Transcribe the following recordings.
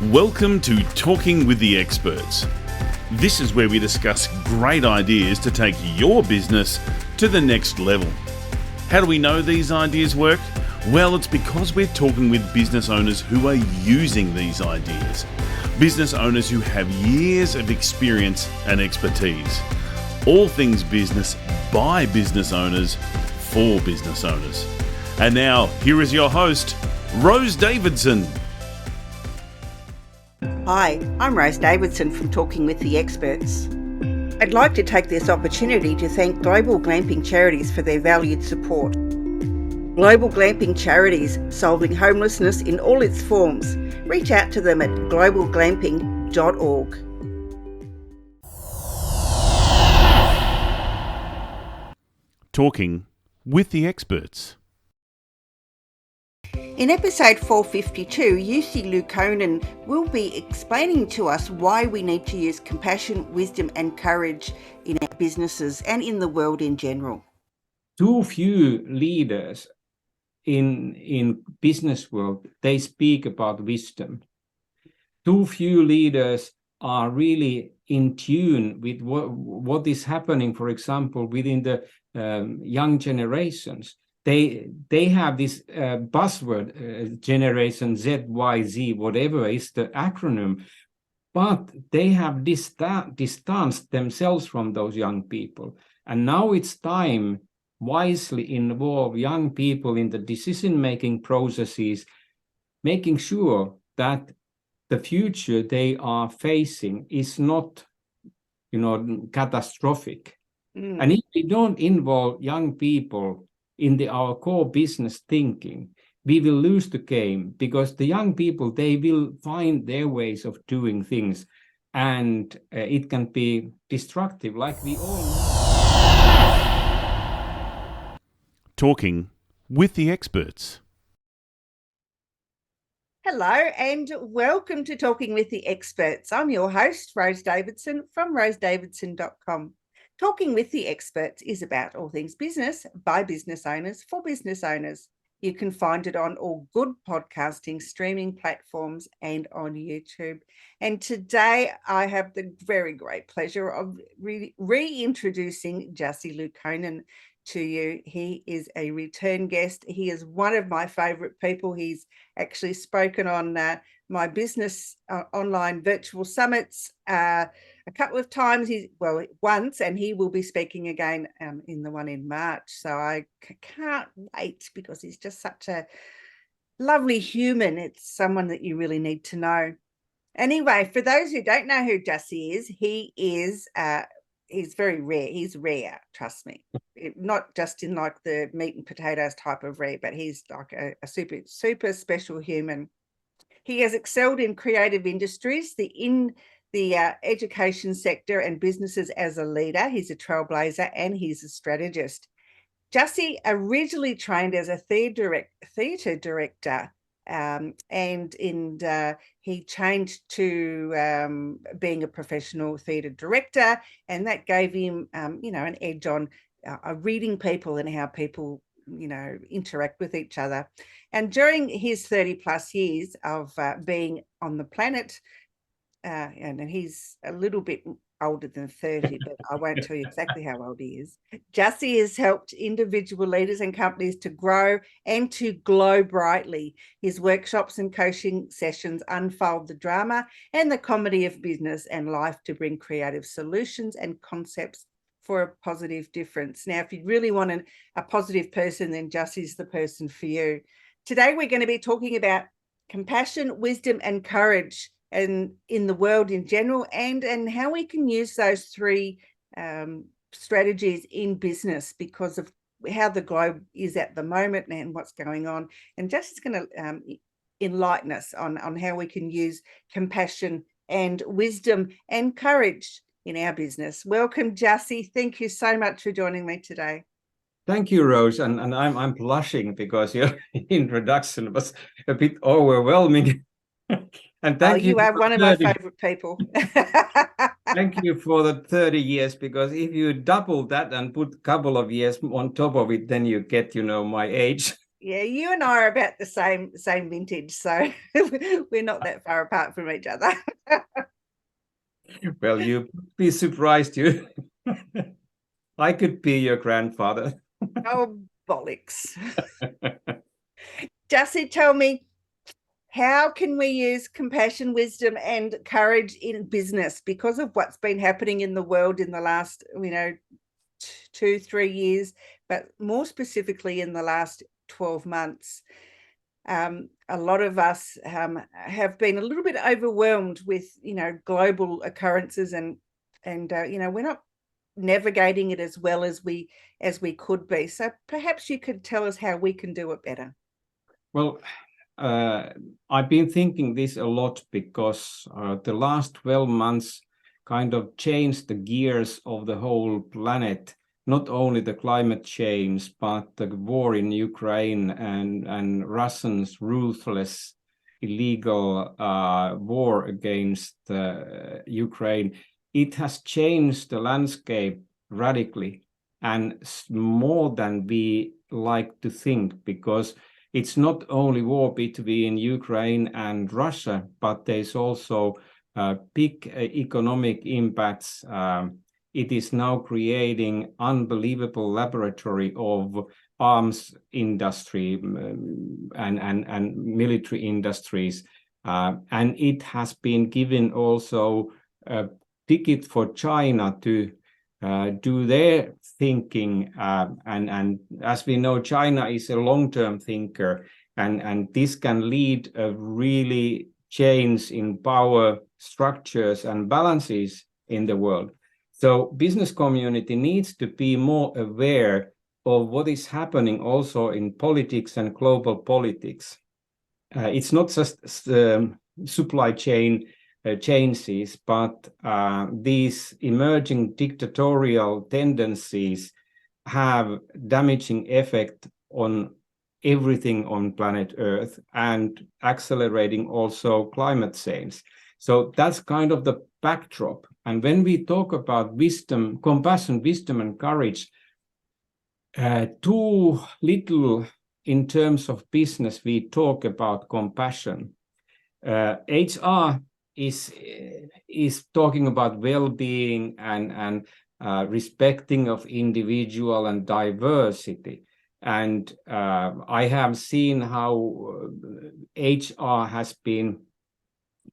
Welcome to Talking with the Experts. This is where we discuss great ideas to take your business to the next level. How do we know these ideas work? Well, it's because we're talking with business owners who are using these ideas. Business owners who have years of experience and expertise. All things business by business owners for business owners. And now, here is your host, Rose Davidson. Hi, I'm Rose Davidson from Talking with the Experts. I'd like to take this opportunity to thank Global Glamping Charities for their valued support. Global Glamping Charities, solving homelessness in all its forms. Reach out to them at globalglamping.org. Talking with the Experts. In episode 452, Jussi Luukkonen will be explaining to us why we need to use compassion, wisdom and courage in our businesses and in the world in general. Too few leaders in business world, they speak about wisdom. Too few leaders are really in tune with what is happening, for example, within the young generations. They have this buzzword, Generation Z, Y, Z, whatever is the acronym, but they have distanced themselves from those young people. And now it's time wisely involve young people in the decision-making processes, making sure that the future they are facing is not, catastrophic. And if we don't involve young people in our core business thinking, we will lose the game, because the young people, they will find their ways of doing things, and it can be destructive, like we all know. Talking with the Experts. Hello and welcome to Talking with the Experts. I'm your host, Rose Davidson from rosedavidson.com. Talking with the Experts is about all things business by business owners for business owners. You can find it on all good podcasting streaming platforms and on YouTube. And today I have the very great pleasure of reintroducing Jussi Luukkonen to you. He is a return guest. He is one of my favorite people. He's actually spoken on my business online virtual summits a couple of times. Once, and he will be speaking again in the one in March. So I can't wait, because he's just such a lovely human. It's someone that you really need to know. Anyway, for those who don't know who Jussi is, he's very rare. He's rare, trust me. Not just in like the meat and potatoes type of rare, but he's like a super special human. He has excelled in creative industries, in the education sector and businesses as a leader. He's a trailblazer and he's a strategist. Jussi originally trained as a theatre director, and he changed to being a professional theatre director, and that gave him, an edge on reading people and how people, interact with each other. And during his 30 plus years of being on the planet, and he's a little bit older than 30, but I won't tell you exactly how old he is. Jussi has helped individual leaders and companies to grow and to glow brightly. His workshops and coaching sessions unfold the drama and the comedy of business and life to bring creative solutions and concepts for a positive difference. Now, if you really want a positive person, then Jussi's the person for you. Today, we're going to be talking about compassion, wisdom, and courage, and in the world in general, and how we can use those three strategies in business because of how the globe is at the moment and what's going on. And Justi's going to enlighten us on how we can use compassion and wisdom and courage in our business. Welcome, Jussi. Thank you so much for joining me today. Thank you, Rose, and I'm blushing because your introduction was a bit overwhelming. And thank you. You are one of my favorite people. Thank you for the 30 years, because if you double that and put a couple of years on top of it, then you get, my age. Yeah, you and I are about the same vintage, so we're not that far apart from each other. Well, you'd be surprised. I could be your grandfather. Oh, bollocks. Jussi, tell me, how can we use compassion, wisdom, and courage in business because of what's been happening in the world in the last, 2-3 years, but more specifically in the last 12 months? A lot of us have been a little bit overwhelmed with, global occurrences, and we're not navigating it as well as we could be. So perhaps you could tell us how we can do it better. Well, I've been thinking this a lot because the last 12 months kind of changed the gears of the whole planet, not only the climate change, but the war in Ukraine and Russians' ruthless, illegal war against Ukraine. It has changed the landscape radically, and more than we like to think, because it's not only war between Ukraine and Russia, but there's also big economic impacts. It is now creating unbelievable laboratory of arms industry and military industries. And it has been given also a ticket for China to do their thinking, and as we know, China is a long-term thinker, and this can lead a really change in power structures and balances in the world. So business community needs to be more aware of what is happening also in politics and global politics. It's not just supply chain changes, but these emerging dictatorial tendencies have damaging effect on everything on planet Earth and accelerating also climate change. So that's kind of the backdrop. And when we talk about wisdom, compassion, wisdom, and courage, too little in terms of business we talk about compassion. HR is talking about well-being and respecting of individual and diversity. And I have seen how HR has been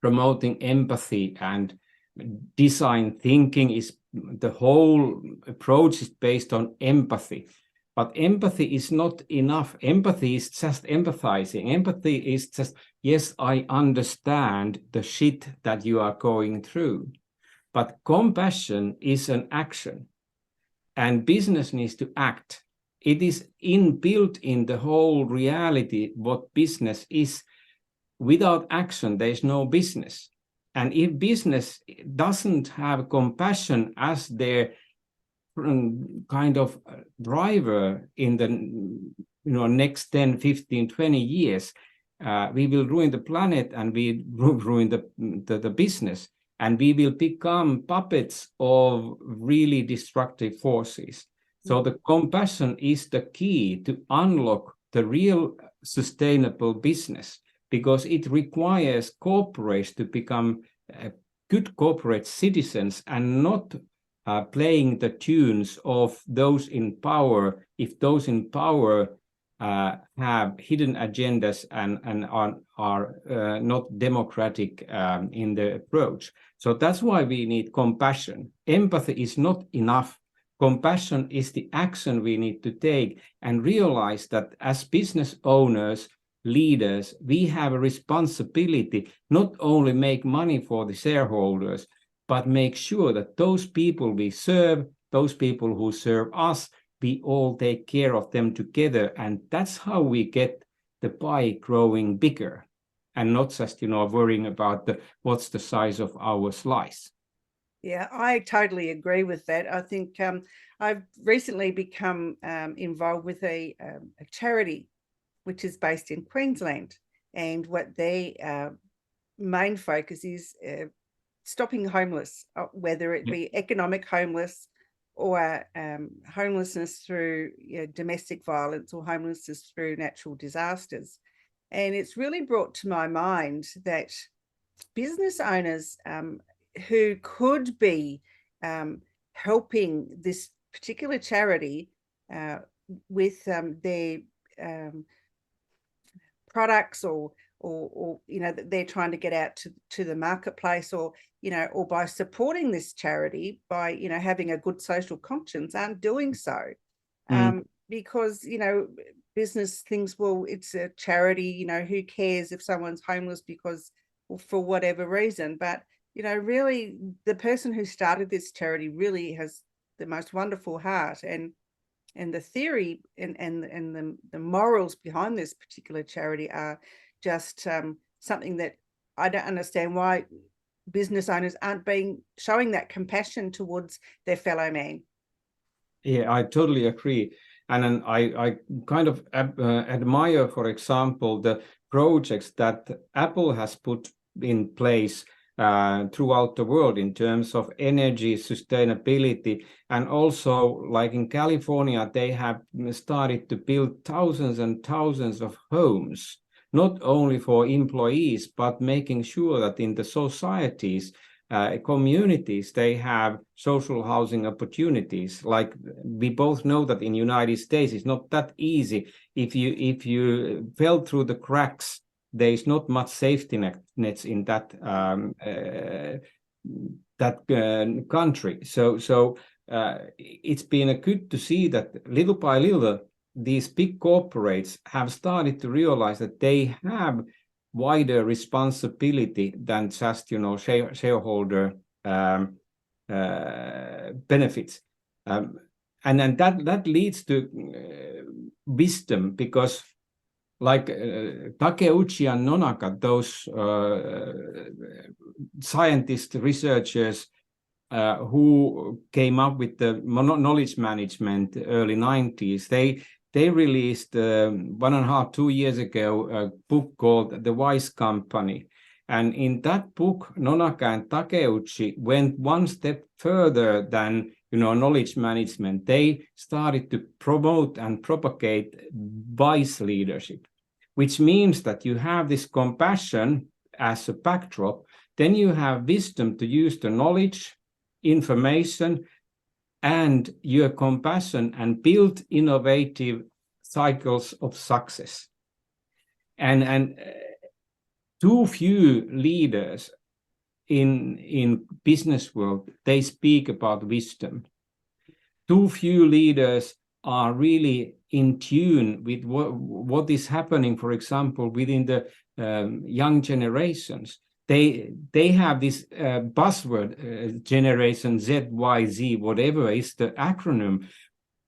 promoting empathy, and design thinking is the whole approach is based on empathy. But empathy is not enough. Empathy is just empathizing. Empathy is just, yes, I understand the shit that you are going through. But compassion is an action, and business needs to act. It is inbuilt in the whole reality what business is. Without action, there is no business. And if business doesn't have compassion as their kind of driver in the next 10, 15, 20 years, we will ruin the planet, and we ruin the business, and we will become puppets of really destructive forces. So the compassion is the key to unlock the real sustainable business, because it requires corporates to become good corporate citizens and not playing the tunes of those in power, if those in power have hidden agendas and are not democratic in the approach. So that's why we need compassion. Empathy is not enough. Compassion is the action we need to take, and realize that as business owners, leaders, we have a responsibility not only make money for the shareholders, but make sure that those people we serve, those people who serve us, we all take care of them together. And that's how we get the pie growing bigger, and not just, worrying about what's the size of our slice. Yeah, I totally agree with that. I think I've recently become involved with a charity which is based in Queensland, and what their main focus is stopping homeless, whether it be economic homeless or homelessness through domestic violence, or homelessness through natural disasters. And it's really brought to my mind that business owners who could be helping this particular charity with their products, or that they're trying to get out to the marketplace, or or by supporting this charity, by having a good social conscience, aren't doing so. Because business thinks, well, it's a charity, who cares if someone's homeless because, for whatever reason. But really, the person who started this charity really has the most wonderful heart, and the theory and the morals behind this particular charity are just something that I don't understand why business owners aren't showing that compassion towards their fellow man. Yeah, I totally agree. And then I kind of admire, for example, the projects that Apple has put in place throughout the world in terms of energy sustainability. And also, like in California, they have started to build thousands and thousands of homes, not only for employees, but making sure that in the societies, communities, they have social housing opportunities. Like we both know that in United States, it's not that easy. If you fell through the cracks, there is not much safety nets in that country. So it's been good to see that little by little, these big corporates have started to realize that they have wider responsibility than just shareholder benefits, and then that leads to wisdom, because like Takeuchi and Nonaka, those scientists, researchers who came up with the knowledge management early 90s, they released 1.5-2 years ago a book called The Wise Company. And in that book, Nonaka and Takeuchi went one step further than knowledge management. They started to promote and propagate wise leadership, which means that you have this compassion as a backdrop, then you have wisdom to use the knowledge, information, and your compassion, and build innovative cycles of success. And too few leaders in business world, they speak about wisdom. Too few leaders are really in tune with what is happening, for example, within the young generations. They have this buzzword, Generation Z, Y, Z, whatever is the acronym,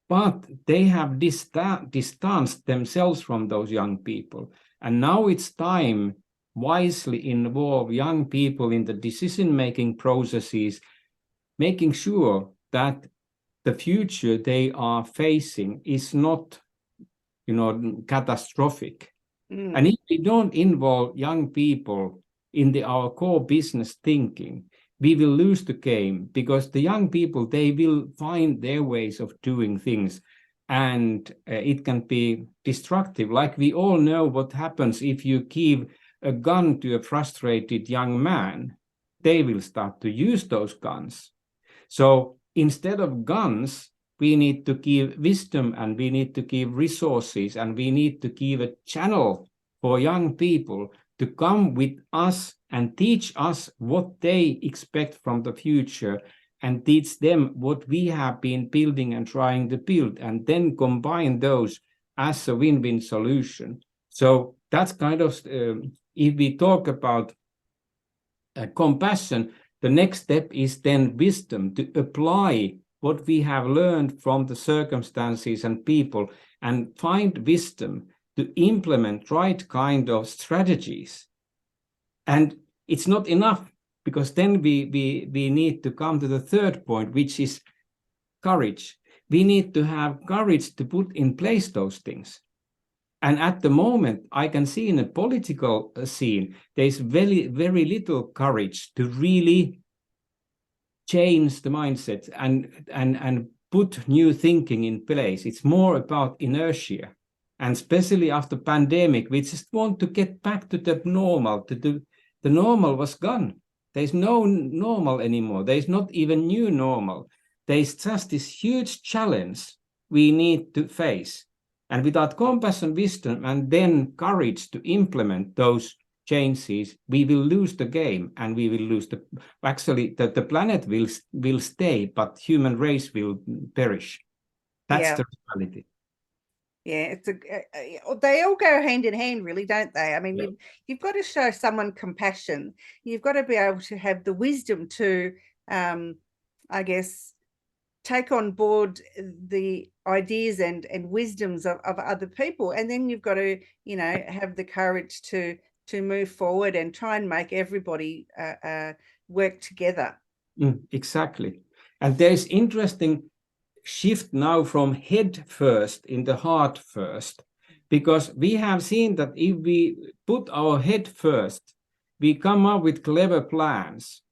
but they have distanced themselves from those young people. And now it's time wisely involve young people in the decision-making processes, making sure that the future they are facing is not, catastrophic. And if we don't involve young people in our core business thinking, we will lose the game, because the young people, they will find their ways of doing things, and it can be destructive. Like we all know what happens if you give a gun to a frustrated young man. They will start to use those guns. So instead of guns, we need to give wisdom, and we need to give resources, and we need to give a channel for young people to come with us and teach us what they expect from the future, and teach them what we have been building and trying to build, and then combine those as a win-win solution. So that's kind of, if we talk about compassion, the next step is then wisdom, to apply what we have learned from the circumstances and people, and find wisdom to implement right kind of strategies. And it's not enough, because then we need to come to the third point, which is courage. We need to have courage to put in place those things. And at the moment, I can see in a political scene, there's very, very little courage to really change the mindset and put new thinking in place. It's more about inertia. And especially after pandemic, we just want to get back to the normal. The normal was gone. There's no normal anymore. There's not even new normal. There's just this huge challenge we need to face. And without compassion, wisdom, and then courage to implement those changes, we will lose the game, and we will lose the planet will stay, but human race will perish. That's the reality. Yeah, they all go hand in hand, really, don't they? I mean, you've got to show someone compassion. You've got to be able to have the wisdom to, I guess, take on board the ideas and wisdoms of other people, and then you've got to, have the courage to move forward and try and make everybody work together. Exactly. And there's interesting shift now from head first into heart first, because we have seen that if we put our head first, we come up with clever plans,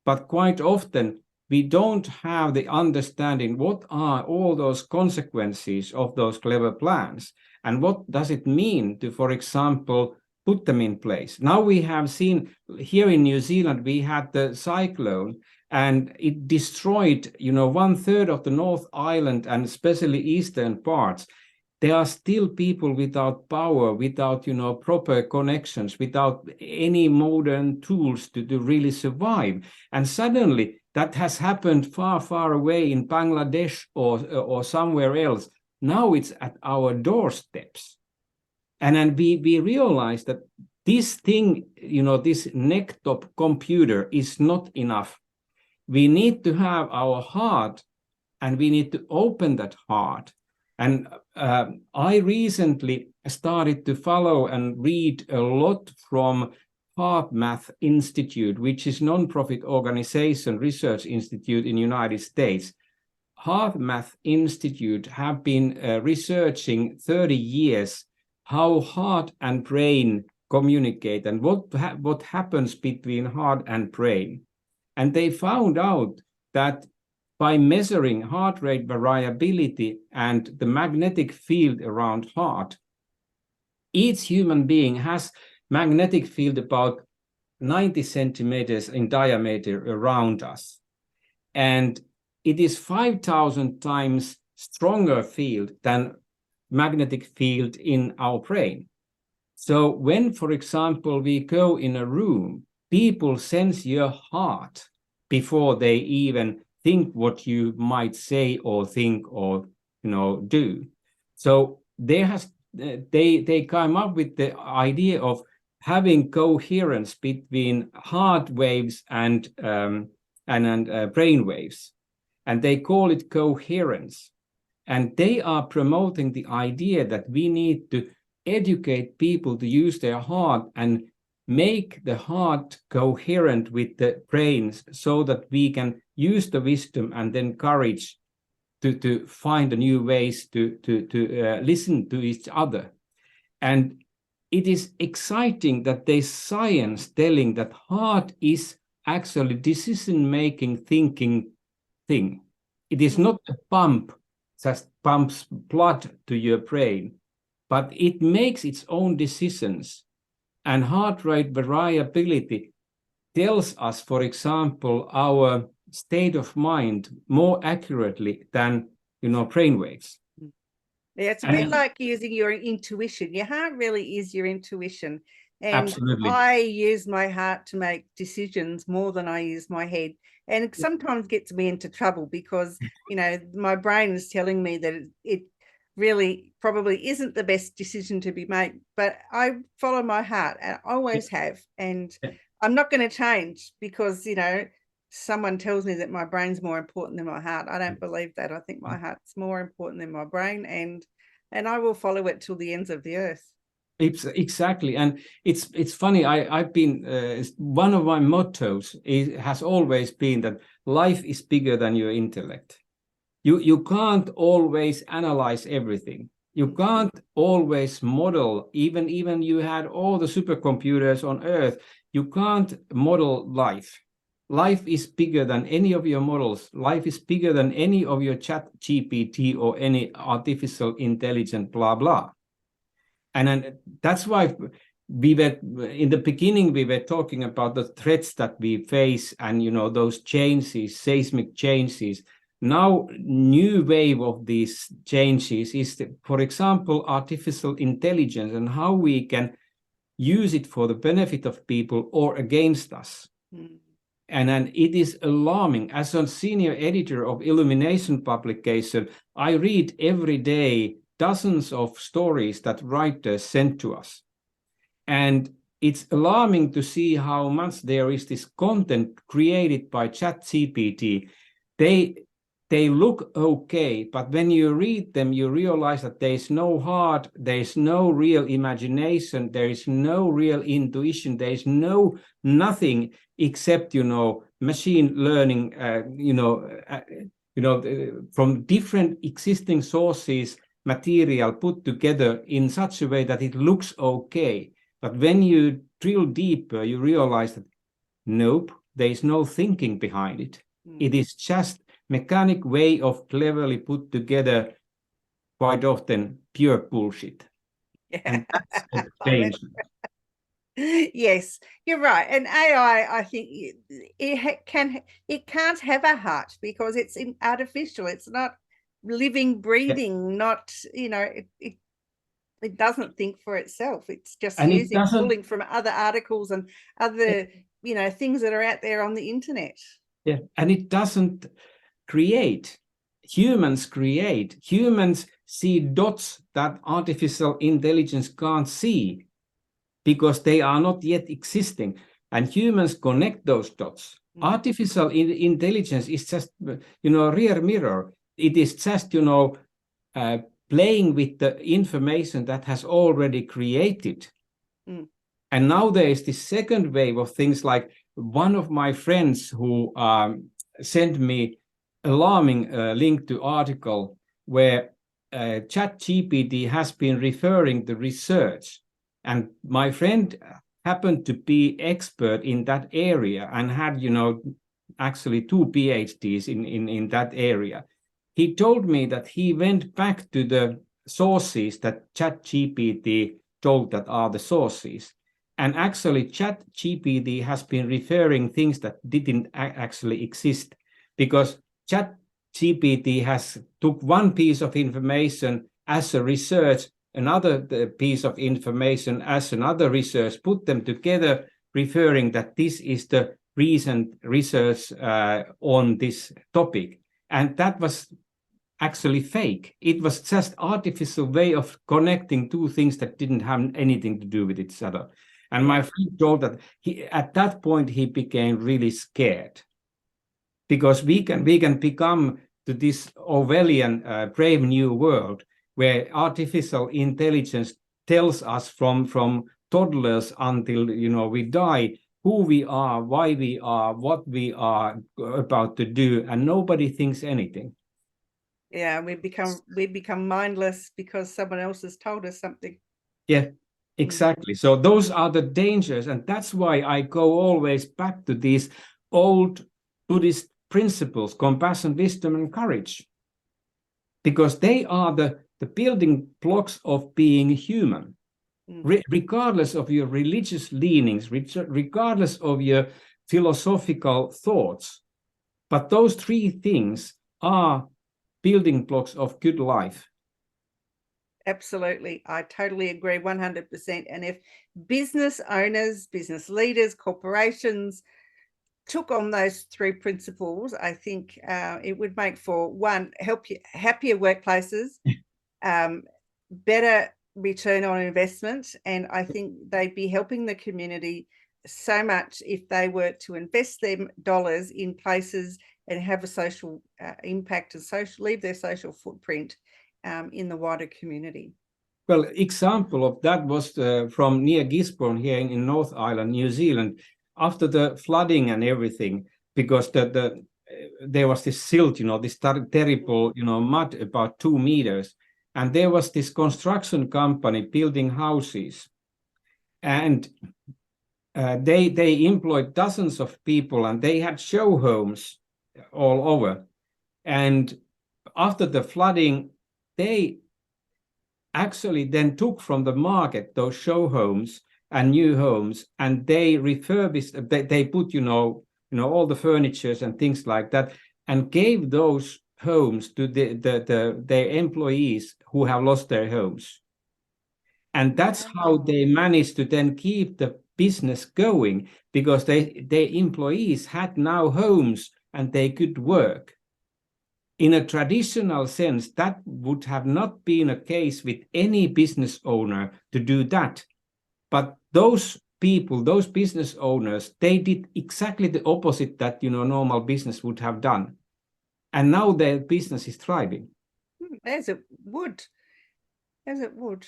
but quite often we don't have the understanding what are all those consequences of those clever plans, and what does it mean to, for example, put them in place. Now we have seen here in New Zealand, we had the cyclone, and it destroyed, 1/3 of the North Island, and especially eastern parts. There are still people without power, without, proper connections, without any modern tools to really survive. And suddenly that has happened far, far away in Bangladesh or somewhere else. Now it's at our doorsteps. And then we realize that this thing, this neck-top computer is not enough. We need to have our heart, and we need to open that heart. And I recently started to follow and read a lot from HeartMath Institute, which is a non-profit organization, research institute in the United States. HeartMath Institute have been researching 30 years how heart and brain communicate, and what happens between heart and brain. And they found out that by measuring heart rate variability and the magnetic field around heart, each human being has magnetic field about 90 centimeters in diameter around us. And it is 5,000 times stronger field than magnetic field in our brain. So when, for example, we go in a room, people sense your heart before they even think what you might say or think or do. So they come up with the idea of having coherence between heart waves and brain waves, and they call it coherence. And they are promoting the idea that we need to educate people to use their heart and make the heart coherent with the brains, so that we can use the wisdom and then courage to find new ways to listen to each other. And it is exciting that there's science telling that heart is actually decision-making, thinking thing. It is not a pump, just pumps blood to your brain, but it makes its own decisions. And heart rate variability tells us, for example, our state of mind more accurately than brain waves. Yeah, it's a bit like using your intuition. Your heart really is your intuition. And absolutely. I use my heart to make decisions more than I use my head. And it sometimes gets me into trouble because, my brain is telling me that it really probably isn't the best decision to be made. But I follow my heart, and I always have. And I'm not going to change because, someone tells me that my brain's more important than my heart. I don't believe that. I think my heart's more important than my brain, and I will follow it till the ends of the earth. Exactly. And it's funny, I've been one of my mottos has always been that life is bigger than your intellect. You can't always analyze everything. You can't always model, even you had all the supercomputers on Earth, you can't model life. life is bigger than any of your models. Life is bigger than any of your chat GPT or any artificial intelligence, blah, blah. And then that's why we were, in the beginning, we were talking about the threats that we face and, those changes, seismic changes. Now, new wave of these changes is, for example, artificial intelligence and how we can use it for the benefit of people or against us. Mm. And then it is alarming. As a senior editor of Illumination publication, I read every day dozens of stories that writers send to us. And it's alarming to see how much there is this content created by ChatGPT. They look okay, but when you read them, you realize that there is no heart, there is no real imagination, there is no real intuition, there is nothing except, machine learning, from different existing sources, material put together in such a way that it looks okay. But when you drill deeper, you realize that, nope, there is no thinking behind it. It is just mechanic way of cleverly put together, quite often pure bullshit. Yeah. And that's a danger. Yes, you're right. And AI, I think it can't have a heart because it's artificial. It's not living, breathing, not, it doesn't think for itself. It's just pulling from other articles and other, things that are out there on the internet. Yeah, and it doesn't create. Humans create. Humans see dots that artificial intelligence can't see because they are not yet existing. And humans connect those dots. Artificial intelligence is just, rear mirror. It is just, playing with the information that has already created. And now there is this second wave of things, like one of my friends who sent me alarming link to article where ChatGPT has been referring to research, and my friend happened to be expert in that area and had actually 2 PhDs in that area. He told me that he went back to the sources that ChatGPT told that are the sources, and actually ChatGPT has been referring things that didn't actually exist, because ChatGPT has took one piece of information as a research, another piece of information as another research, put them together, referring that this is the recent research on this topic. And that was actually fake. It was just artificial way of connecting two things that didn't have anything to do with each other. And my friend told that at that point he became really scared, because we can become to this Orwellian brave new world where artificial intelligence tells us from toddlers until we die who we are, why we are, what we are about to do, and nobody thinks anything. Yeah, we become mindless because someone else has told us something. Yeah, exactly. So those are the dangers, and that's why I go always back to these old Buddhist principles: compassion, wisdom, and courage, because they are the building blocks of being human. Regardless of your religious leanings, regardless of your philosophical thoughts, but those three things are building blocks of good life. Absolutely. I totally agree 100%. And if business owners, business leaders, corporations took on those three principles, I think it would make for, one, happier workplaces, better return on investment. And I think they'd be helping the community so much if they were to invest them dollars in places and have a social impact and leave their social footprint in the wider community. Well, example of that was from near Gisborne here in North Island, New Zealand, after the flooding and everything, because there was this silt, this terrible, mud about 2 meters. And there was this construction company building houses. And they employed dozens of people, and they had show homes all over. And after the flooding, they actually then took from the market those show homes and new homes, and they refurbished. They put all the furnitures and things like that, and gave those homes to their employees who have lost their homes. And that's how they managed to then keep the business going, because their employees had now homes and they could work. In a traditional sense, that would have not been a case with any business owner to do that. But those people, those business owners, they did exactly the opposite that normal business would have done. And now their business is thriving. As it would. As it would.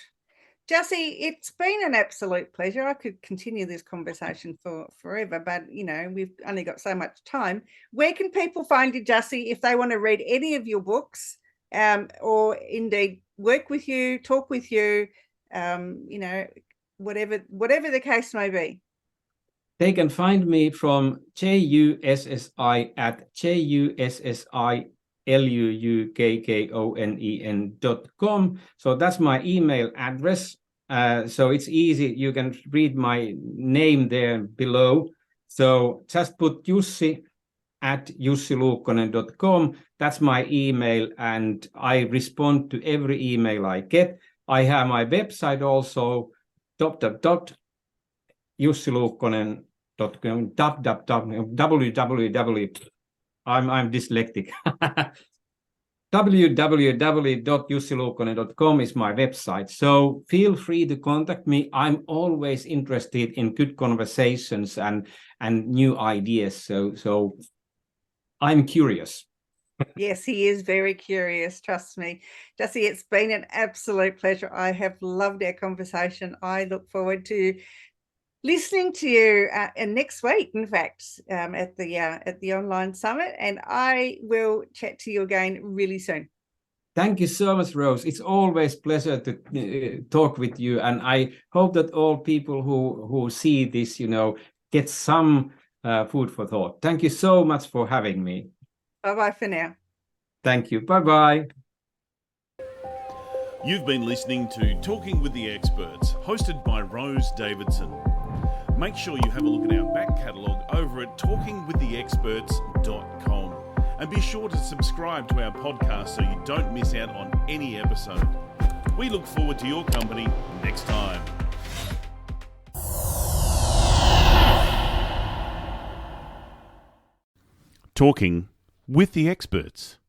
Jussi, it's been an absolute pleasure. I could continue this conversation for forever, but we've only got so much time. Where can people find you, Jussi, if they want to read any of your books, or indeed work with you, talk with you, whatever the case may be? They can find me from JUSSI at JUSSILUUKKONEN.com. So that's my email address. So it's easy. You can read my name there below. So just put Jussi at jussiluukkonen.com. That's my email, and I respond to every email I get. I have my website also, jussiluukkonen.com, www. I'm dyslexic. www.jussiluukkonen.com is my website. So feel free to contact me. I'm always interested in good conversations and new ideas. So I'm curious. Yes, he is very curious, trust me. Jussi, it's been an absolute pleasure. I have loved our conversation. I look forward to listening to you and next week, in fact, at the online summit, and I will chat to you again really soon. Thank you so much, Rose. It's always a pleasure to talk with you, and I hope that all people who see this, get some food for thought. Thank you so much for having me. Bye-bye for now. Thank you. Bye-bye. You've been listening to Talking with the Experts, hosted by Rose Davidson. Make sure you have a look at our back catalogue over at talkingwiththeexperts.com, and be sure to subscribe to our podcast so you don't miss out on any episode. We look forward to your company next time. Talking with the Experts.